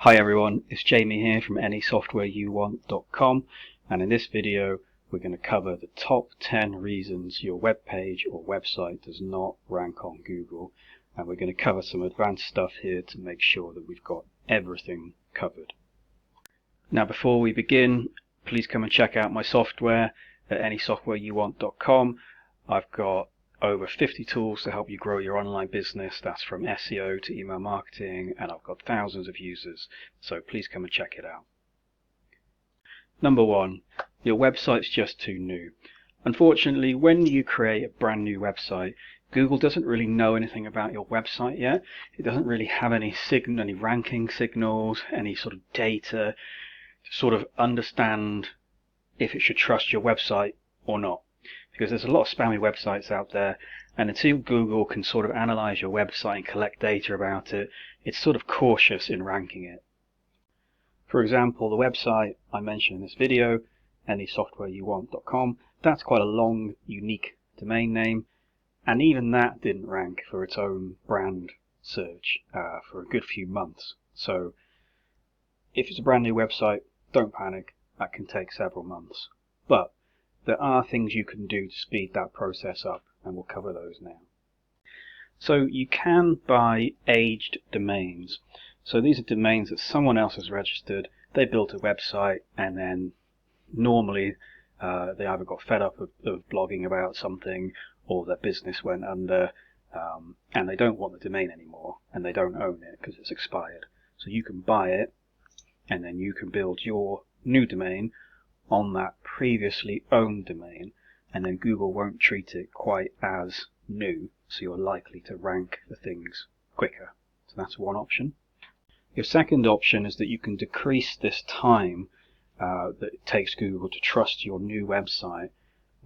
Hi everyone, it's Jamie here from anysoftwareyouwant.com, and in this video we're going to cover the top 10 reasons your web page or website does not rank on Google, and we're going to cover some advanced stuff here to make sure that we've got everything covered. Now before we begin, please come and check out my software at anysoftwareyouwant.com. I've got over 50 tools to help you grow your online business. That's from SEO to email marketing, and I've got thousands of users, so please come and check it out. Number one, your website's just too new. Unfortunately, when you create a brand new website, Google doesn't really know anything about your website yet. It doesn't really have any ranking signals, any sort of data to sort of understand if it should trust your website or not. Because there's a lot of spammy websites out there, and until Google can sort of analyze your website and collect data about it, it's sort of cautious in ranking it. For example, the website I mentioned in this video, anysoftwareyouwant.com, that's quite a long, unique domain name, and even that didn't rank for its own brand search for a good few months. So if it's a brand new website, don't panic, that can take several months. But there are things you can do to speed that process up, and we'll cover those now. So you can buy aged domains. So these are domains that someone else has registered, they built a website, and then normally they either got fed up of blogging about something, or their business went under, and they don't want the domain anymore, and they don't own it because it's expired. So you can buy it, and then you can build your new domain on that previously owned domain, and then Google won't treat it quite as new, so you're likely to rank for things quicker. So that's one option. Your second option is that you can decrease this time that it takes Google to trust your new website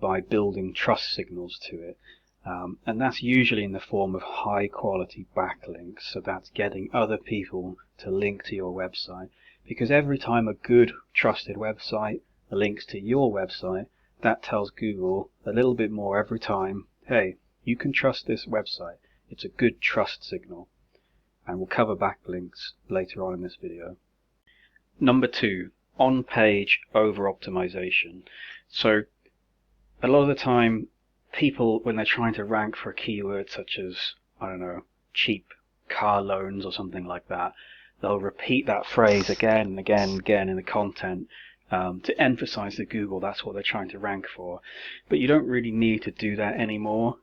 by building trust signals to it, and that's usually in the form of high quality backlinks. So that's getting other people to link to your website, because every time a good trusted website links to your website, that tells Google a little bit more every time. Hey, you can trust this website. It's a good trust signal. And we'll cover backlinks later on in this video. Number two, on-page over-optimization. So a lot of the time, people, when they're trying to rank for a keyword such as, I don't know, cheap car loans or something like that, they'll repeat that phrase again and again and again in the content to emphasize to Google that's what they're trying to rank for. But you don't really need to do that anymore.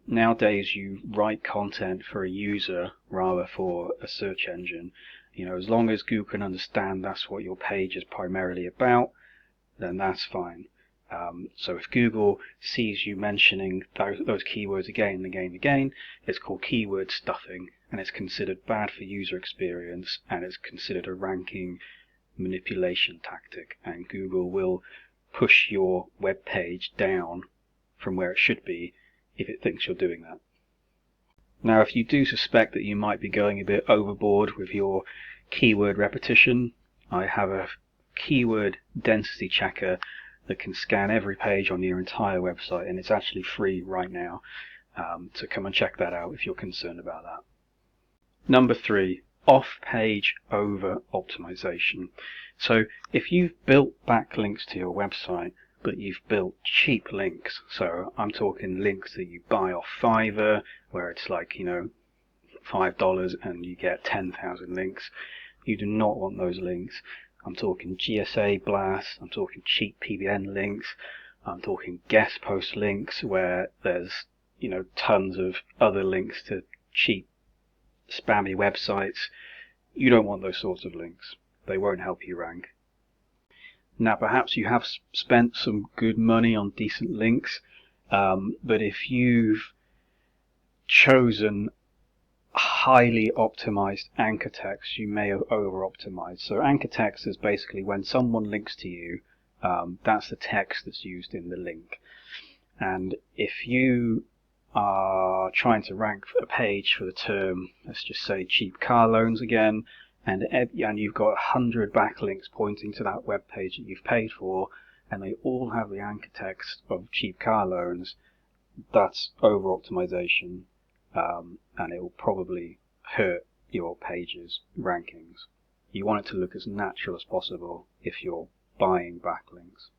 Nowadays you write content for a user rather for a search engine. You know, as long as Google can understand that's what your page is primarily about, then that's fine. So if Google sees you mentioning those keywords again and again and again, it's called keyword stuffing, and it's considered bad for user experience, and it's considered a ranking manipulation tactic, and Google will push your web page down from where it should be if it thinks you're doing that. Now, if you do suspect that you might be going a bit overboard with your keyword repetition, I have a keyword density checker that can scan every page on your entire website, and it's actually free right now, so come and check that out if you're concerned about that. Number three, off-page over-optimization. So if you've built backlinks to your website, but you've built cheap links, so I'm talking links that you buy off Fiverr, where it's like, you know, $5 and you get 10,000 links, you do not want those links. I'm talking GSA blasts, I'm talking cheap PBN links, I'm talking guest post links where there's, you know, tons of other links to cheap spammy websites. You don't want those sorts of links. They won't help you rank. Now perhaps you have spent some good money on decent links, but if you've chosen highly optimized anchor text, you may have over optimized. So anchor text is basically when someone links to you, that's the text that's used in the link. And if you are trying to rank a page for the term, let's just say cheap car loans again, and you've got 100 backlinks pointing to that web page that you've paid for, and they all have the anchor text of cheap car loans, that's over optimization, and it will probably hurt your page's rankings. You want it to look as natural as possible if you're buying backlinks.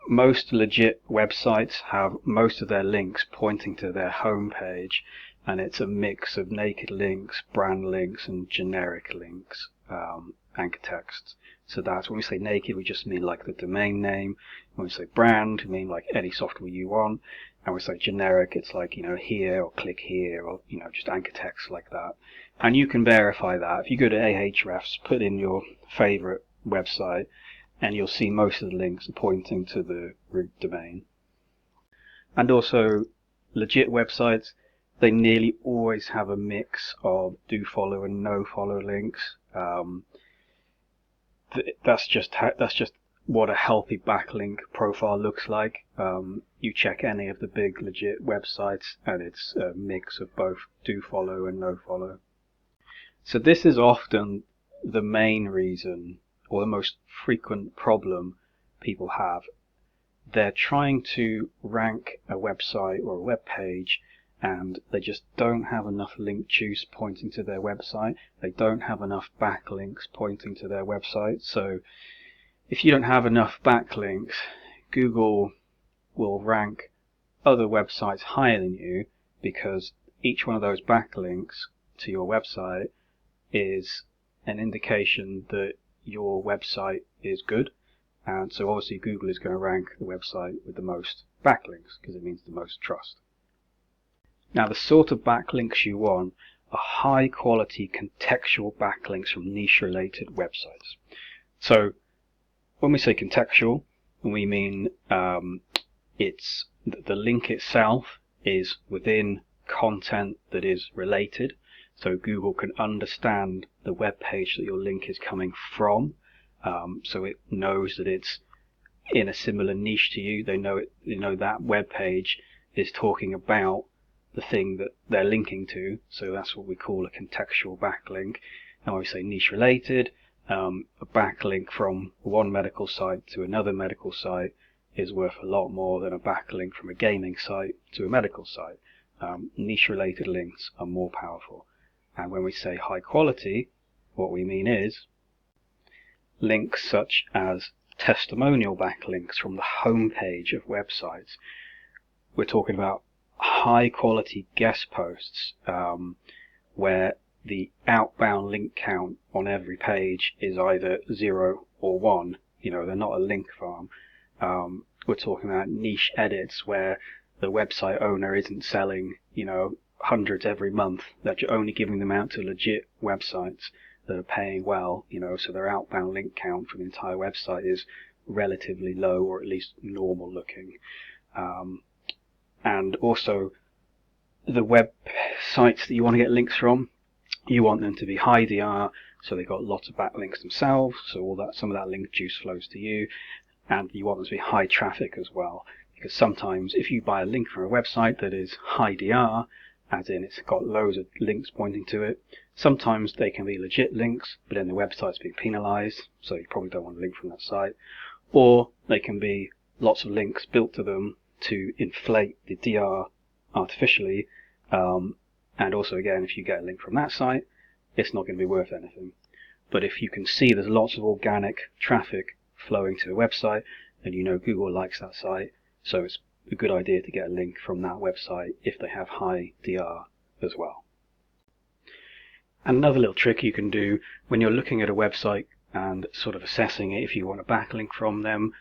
Most legit websites have most of their links pointing to their home page, and it's a mix of naked links, brand links, and generic links, anchor texts. So that's when we say naked, we just mean like the domain name. When we say brand, we mean like any software you want. And we say generic, it's like, here or click here, or, just anchor text like that. And you can verify that. If you go to Ahrefs, put in your favorite website, and you'll see most of the links pointing to the root domain. And also, legit websites, they nearly always have a mix of do follow and no follow links. That's just what a healthy backlink profile looks like. You check any of the big legit websites, and it's a mix of both do follow and no follow. So this is often the main reason, or the most frequent problem people have. They're trying to rank a website or a web page, and they just don't have enough link juice pointing to their website. They don't have enough backlinks pointing to their website. So if you don't have enough backlinks, Google will rank other websites higher than you, because each one of those backlinks to your website is an indication that your website is good. And so obviously Google is going to rank the website with the most backlinks, because it means the most trust. Now, the sort of backlinks you want are high quality contextual backlinks from niche related websites. So when we say contextual, we mean it's the link itself is within content that is related, so Google can understand the web page that your link is coming from. So it knows that it's in a similar niche to you. They know that web page is talking about the thing that they're linking to. So that's what we call a contextual backlink. And when we say niche related, a backlink from one medical site to another medical site is worth a lot more than a backlink from a gaming site to a medical site. Niche related links are more powerful. And when we say high quality, what we mean is links such as testimonial backlinks from the home page of websites. We're talking about high quality guest posts where the outbound link count on every page is either 0 or 1. They're not a link farm. We're talking about niche edits where the website owner isn't selling, hundreds every month. They're only giving them out to legit websites that are paying well, so their outbound link count for the entire website is relatively low, or at least normal looking. And also, the websites that you want to get links from, you want them to be high DR, so they've got lots of backlinks themselves, so some of that link juice flows to you, and you want them to be high traffic as well, because sometimes if you buy a link from a website that is high DR, as in it's got loads of links pointing to it, sometimes they can be legit links, but then the website's being penalized, so you probably don't want a link from that site. Or they can be lots of links built to them to inflate the DR artificially, and also again, if you get a link from that site, it's not going to be worth anything. But if you can see there's lots of organic traffic flowing to the website, then Google likes that site, so it's a good idea to get a link from that website if they have high DR as well. And another little trick you can do when you're looking at a website and sort of assessing it, if you want a backlink from them,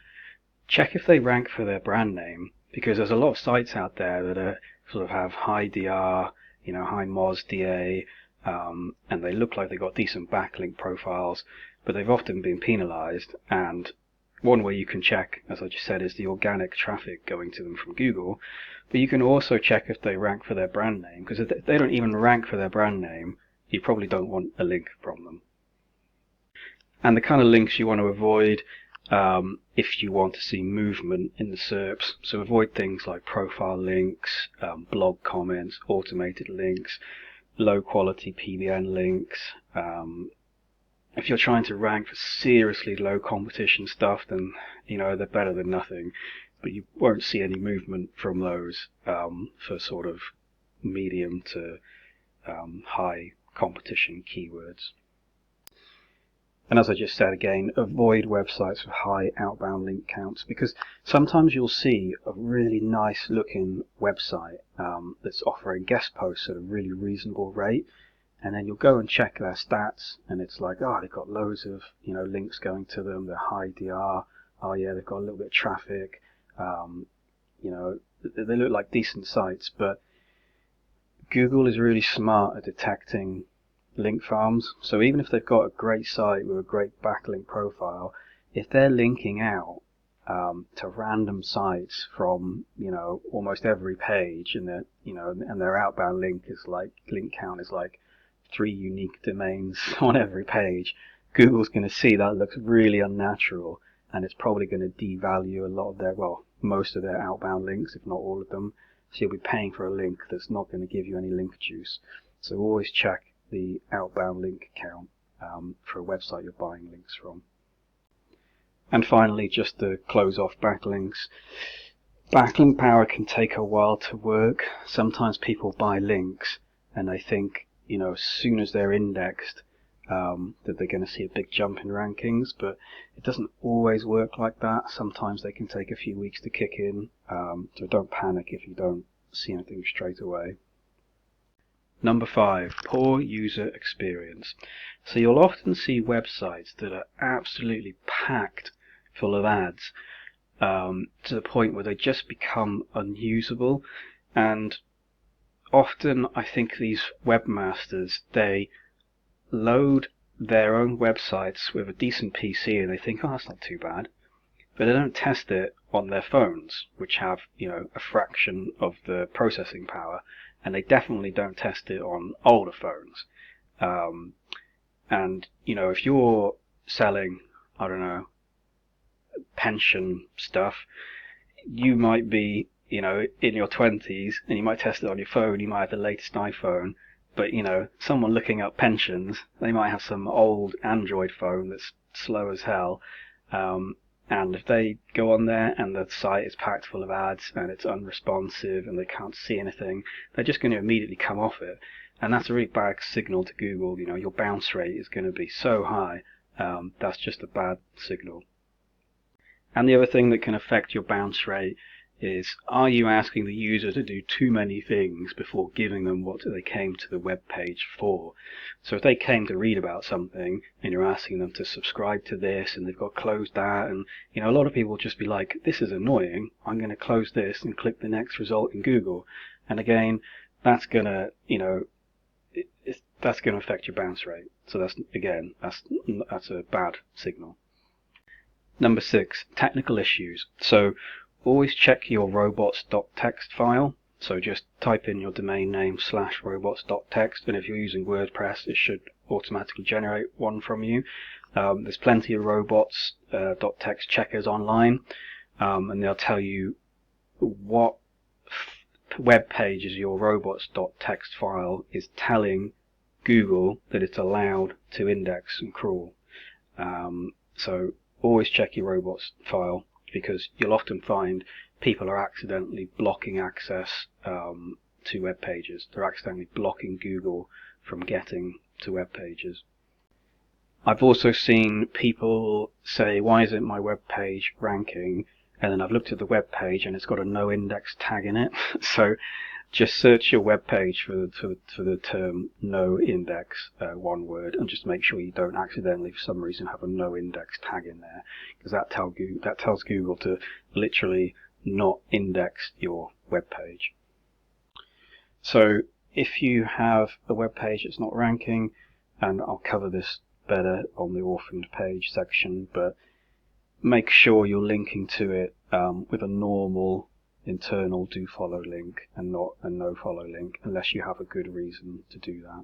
check if they rank for their brand name, because there's a lot of sites out there that sort of have high DR, high MOS-DA, and they look like they've got decent backlink profiles, but they've often been penalized. And one way you can check, as I just said, is the organic traffic going to them from Google, but you can also check if they rank for their brand name, because if they don't even rank for their brand name, you probably don't want a link from them. And the kind of links you want to avoid if you want to see movement in the SERPs, so avoid things like profile links, blog comments, automated links, low quality PBN links. If you're trying to rank for seriously low competition stuff, then they're better than nothing, but you won't see any movement from those for sort of medium to high competition keywords. And as I just said again, avoid websites with high outbound link counts, because sometimes you'll see a really nice looking website that's offering guest posts at a really reasonable rate, and then you'll go and check their stats and it's like, oh, they've got loads of links going to them, they're high DR, oh yeah, they've got a little bit of traffic, they look like decent sites. But Google is really smart at detecting link farms. So even if they've got a great site with a great backlink profile, if they're linking out to random sites from almost every page, and their outbound link count is like 3 unique domains on every page, Google's going to see that looks really unnatural, and it's probably going to devalue a lot of most of their outbound links, if not all of them. So you'll be paying for a link that's not going to give you any link juice. So always check the outbound link count for a website you're buying links from. And finally, just to close off backlinks, backlink power can take a while to work. Sometimes people buy links and they think, as soon as they're indexed, that they're going to see a big jump in rankings, but it doesn't always work like that. Sometimes they can take a few weeks to kick in, so don't panic if you don't see anything straight away. Number 5, poor user experience. So you'll often see websites that are absolutely packed full of ads, to the point where they just become unusable. And often I think these webmasters, they load their own websites with a decent PC and they think, oh, that's not too bad, but they don't test it on their phones, which have a fraction of the processing power, and they definitely don't test it on older phones. And if you're selling, I don't know, pension stuff, you might be in your 20s and you might test it on your phone, you might have the latest iPhone, but someone looking up pensions, they might have some old Android phone that's slow as hell, and if they go on there and the site is packed full of ads and it's unresponsive and they can't see anything, they're just going to immediately come off it, and that's a really bad signal to Google. Your bounce rate is going to be so high. That's just a bad signal. And the other thing that can affect your bounce rate is, are you asking the user to do too many things before giving them what they came to the web page for? So if they came to read about something and you're asking them to subscribe to this and they've got closed that, and a lot of people will just be like, this is annoying, I'm going to close this and click the next result in Google. And again, that's going to that's going to affect your bounce rate. So that's a bad signal. Number 6, technical issues. So always check your robots.txt file. So just type in your domain name /robots.txt, and if you're using WordPress, it should automatically generate one from you. There's plenty of robots.txt checkers online, and they'll tell you what web pages your robots.txt file is telling Google that it's allowed to index and crawl. So always check your robots file, because you'll often find people are accidentally blocking access to web pages. They're accidentally blocking Google from getting to web pages. I've also seen people say, why isn't my web page ranking? And then I've looked at the web page and it's got a no index tag in it. So just search your web page for the term no index, one word, and just make sure you don't accidentally, for some reason, have a no index tag in there, because that tells Google to literally not index your web page. So if you have a web page that's not ranking, and I'll cover this better on the orphaned page section, but make sure you're linking to it with a normal internal do follow link and not a no follow link, unless you have a good reason to do that.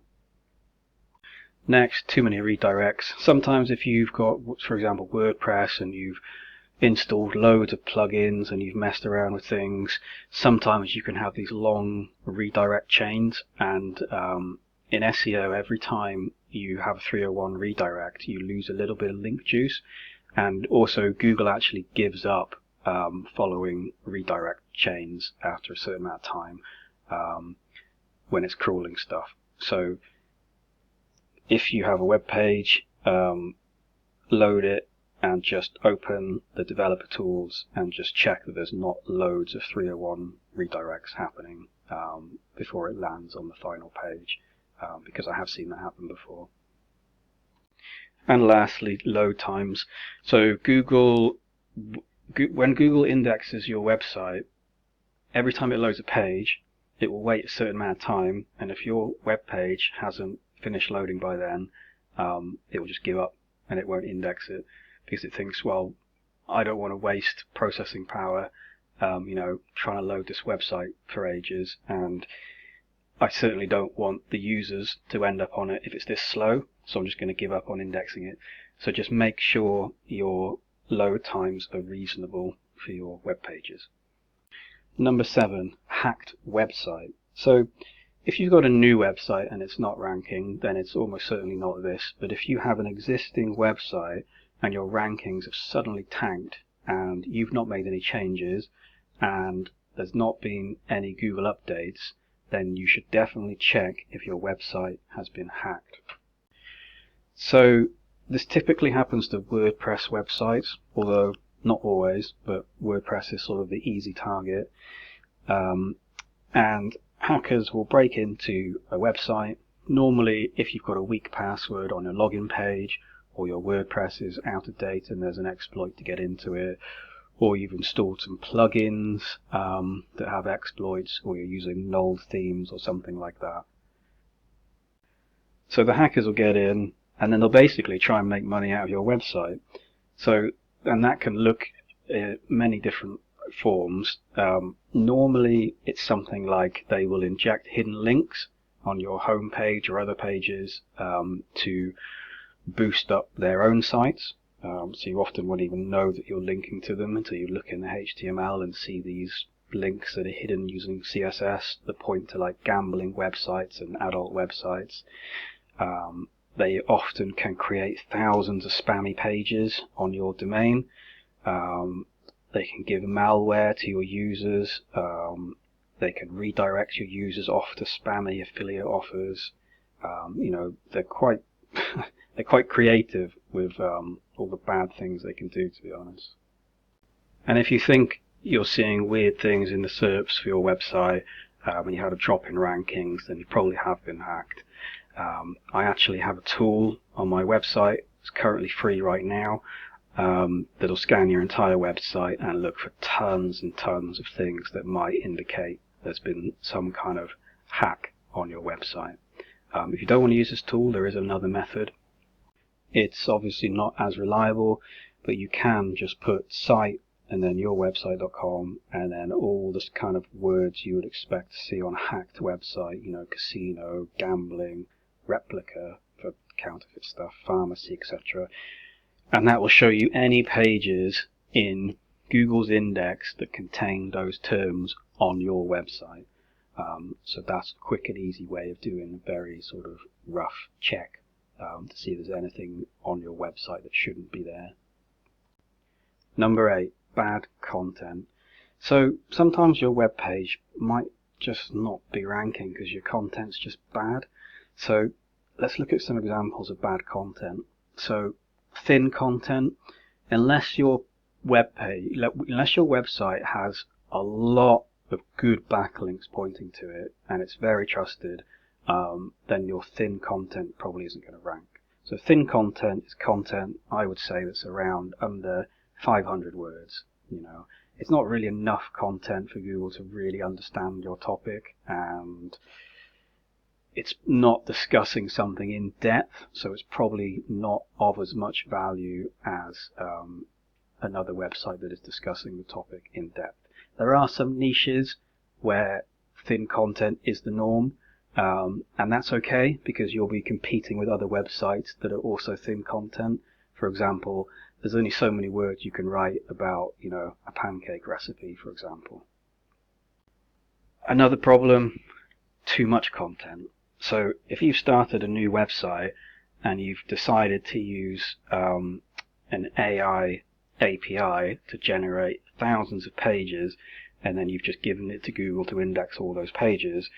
Next, too many redirects. Sometimes if you've got, for example, WordPress, and you've installed loads of plugins and you've messed around with things, sometimes you can have these long redirect chains, and in SEO, every time you have a 301 redirect, you lose a little bit of link juice, and also Google actually gives up following redirect chains after a certain amount of time when it's crawling stuff. So if you have a web page load it and just open the developer tools and just check that there's not loads of 301 redirects happening before it lands on the final page, because I have seen that happen before. And lastly, load times. So when Google indexes your website, every time it loads a page, it will wait a certain amount of time, and if your web page hasn't finished loading by then, it will just give up and it won't index it, because it thinks, well, I don't want to waste processing power trying to load this website for ages, and I certainly don't want the users to end up on it if it's this slow, so I'm just going to give up on indexing it. So just make sure your load times are reasonable for your web pages. Number 7, hacked website. So if you've got a new website and it's not ranking, then it's almost certainly not this. But if you have an existing website and your rankings have suddenly tanked and you've not made any changes and there's not been any Google updates, then you should definitely check if your website has been hacked. So this typically happens to WordPress websites, although not always, but WordPress is sort of the easy target. And hackers will break into a website. Normally, if you've got a weak password on your login page, or your WordPress is out of date and there's an exploit to get into it, or you've installed some plugins that have exploits, or you're using null themes or something like that. So the hackers will get in, and then they'll basically try and make money out of your website. And that can look in many different forms. Normally it's something like they will inject hidden links on your home page or other pages to boost up their own sites. So you often won't even know that you're linking to them until you look in the HTML and see these links that are hidden using CSS that point to like gambling websites and adult websites. They often can create thousands of spammy pages on your domain. They can give malware to your users. They can redirect your users off to spammy affiliate offers. They're quite they're quite creative with all the bad things they can do, to be honest. And if you think you're seeing weird things in the SERPs for your website when you had a drop in rankings, then you probably have been hacked. I actually have a tool on my website. It's currently free right now. That'll scan your entire website and look for tons and tons of things that might indicate there's been some kind of hack on your website. If you don't want to use this tool, there is another method. It's obviously not as reliable, but you can just put site and then yourwebsite.com and then all this kind of words you would expect to see on a hacked website, casino, gambling, replica for counterfeit stuff, pharmacy, etc. And that will show you any pages in Google's index that contain those terms on your website. So that's a quick and easy way of doing a very sort of rough check to see if there's anything on your website that shouldn't be there. Number 8, bad content. So sometimes your web page might just not be ranking because your content's just bad. So let's look at some examples of bad content. So thin content, unless your website has a lot of good backlinks pointing to it and it's very trusted, then your thin content probably isn't going to rank. So thin content is content, I would say, that's around under 500 words. It's not really enough content for Google to really understand your topic, and it's not discussing something in depth, so it's probably not of as much value as another website that is discussing the topic in depth. There are some niches where thin content is the norm, and that's okay because you'll be competing with other websites that are also thin content. For example, there's only so many words you can write about, a pancake recipe, for example. Another problem, too much content. So if you've started a new website and you've decided to use an AI API to generate thousands of pages, and then you've just given it to Google to index all those pages,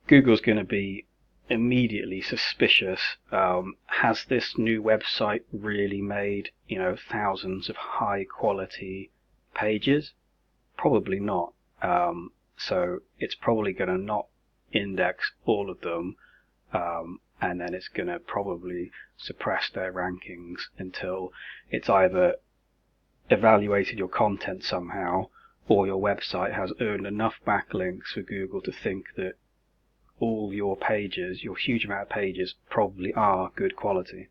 Google's going to be immediately suspicious. Has this new website really made, thousands of high quality pages? Probably not. So it's probably going to not index all of them, and then it's going to probably suppress their rankings until it's either evaluated your content somehow, or your website has earned enough backlinks for Google to think that all your pages, your huge amount of pages, probably are good quality.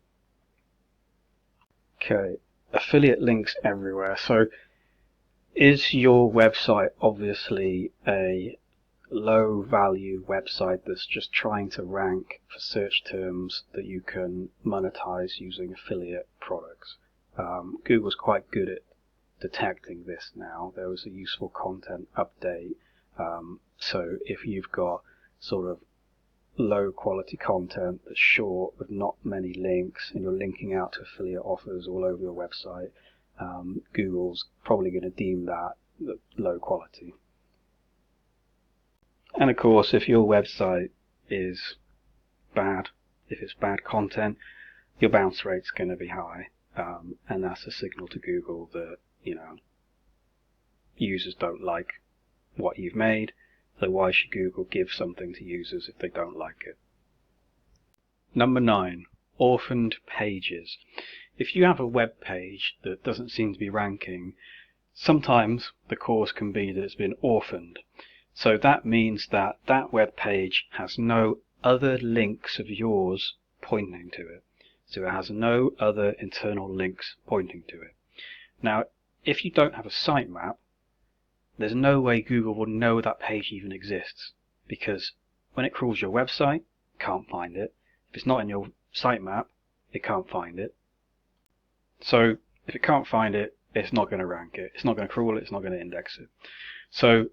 Okay, affiliate links everywhere. So is your website obviously a low value website that's just trying to rank for search terms that you can monetize using affiliate products? Google's quite good at detecting this now. There was a useful content update. So if you've got sort of low quality content that's short with not many links and you're linking out to affiliate offers all over your website, Google's probably going to deem that low quality. And of course, if your website is bad, if it's bad content, your bounce rate's going to be high, and that's a signal to Google that users don't like what you've made. So why should Google give something to users if they don't like it? Number 9, orphaned pages. If you have a web page that doesn't seem to be ranking, sometimes the cause can be that it's been orphaned. So that means that that web page has no other links of yours pointing to it. So it has no other internal links pointing to it. Now, if you don't have a sitemap, there's no way Google will know that page even exists, because when it crawls your website, it can't find it. If it's not in your sitemap, it can't find it. So if it can't find it, it's not going to rank it. It's not going to crawl it. It's not going to index it. So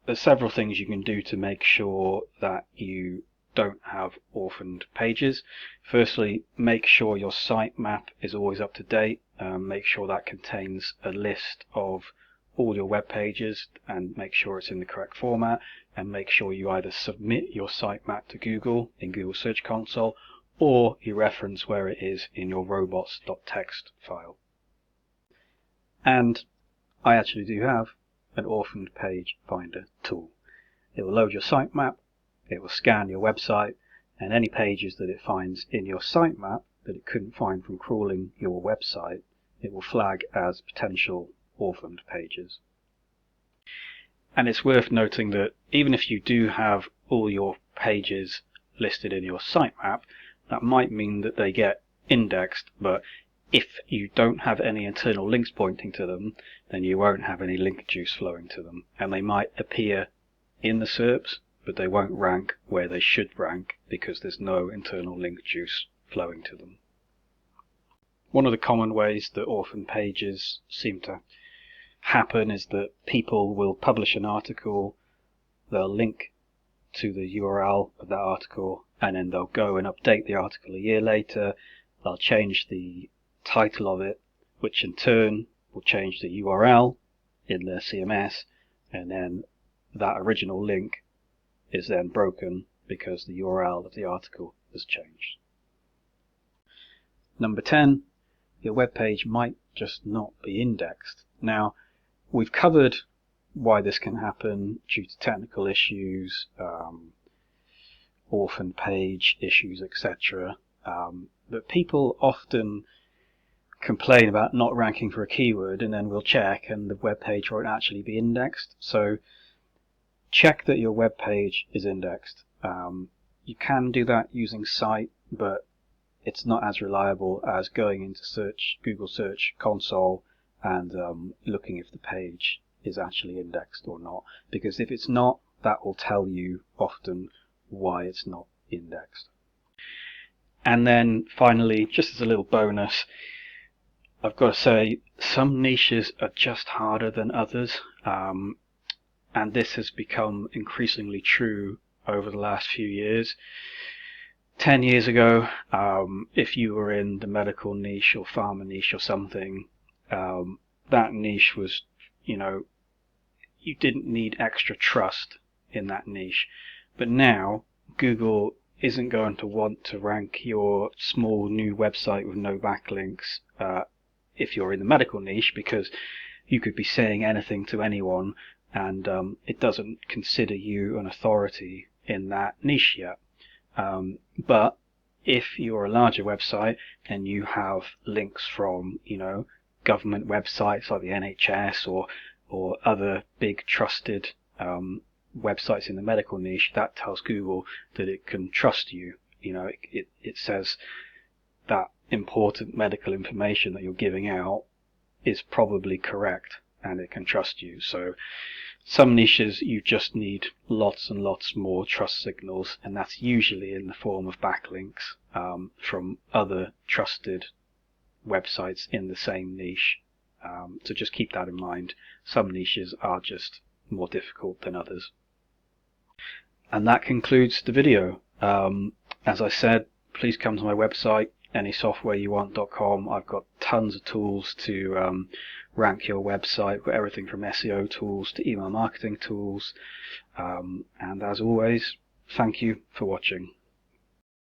there's several things you can do to make sure that you don't have orphaned pages. Firstly, make sure your sitemap is always up to date. Make sure that contains a list of all your web pages and make sure it's in the correct format, and make sure you either submit your sitemap to Google in Google Search Console, or you reference where it is in your robots.txt file. And I actually do have an orphaned page finder tool. It will load your sitemap, it will scan your website, and any pages that it finds in your sitemap that it couldn't find from crawling your website, it will flag as potential orphaned pages. And it's worth noting that even if you do have all your pages listed in your sitemap, that might mean that they get indexed, but if you don't have any internal links pointing to them, then you won't have any link juice flowing to them, and they might appear in the SERPs, but they won't rank where they should rank because there's no internal link juice flowing to them. One of the common ways that orphan pages seem to happen is that people will publish an article, they'll link to the URL of that article, and then they'll go and update the article a year later. They'll change the title of it, which in turn will change the URL in their CMS, and then that original link is then broken because the URL of the article has changed. Number 10, your web page might just not be indexed. Now, we've covered why this can happen due to technical issues, orphan page issues, etc. But people often complain about not ranking for a keyword, and then we'll check and the web page won't actually be indexed. So check that your web page is indexed. You can do that using Cite, but it's not as reliable as going into Google Search Console and looking if the page is actually indexed or not, because if it's not, that will tell you often why it's not indexed. And then finally, just as a little bonus, I've got to say some niches are just harder than others, and this has become increasingly true over the last few years. 10 years ago, if you were in the medical niche or pharma niche or something, that niche was, you didn't need extra trust in that niche. But now Google isn't going to want to rank your small new website with no backlinks if you're in the medical niche, because you could be saying anything to anyone, and it doesn't consider you an authority in that niche yet. But if you're a larger website and you have links from, government websites like the NHS or other big trusted websites in the medical niche, that tells Google that it can trust you. It says that important medical information that you're giving out is probably correct and it can trust you. So some niches you just need lots and lots more trust signals, and that's usually in the form of backlinks from other trusted websites in the same niche. So just keep that in mind. Some niches are just more difficult than others. And that concludes the video. As I said, please come to my website, anysoftwareyouwant.com. I've got tons of tools to rank your website. We've got everything from SEO tools to email marketing tools. And as always, thank you for watching.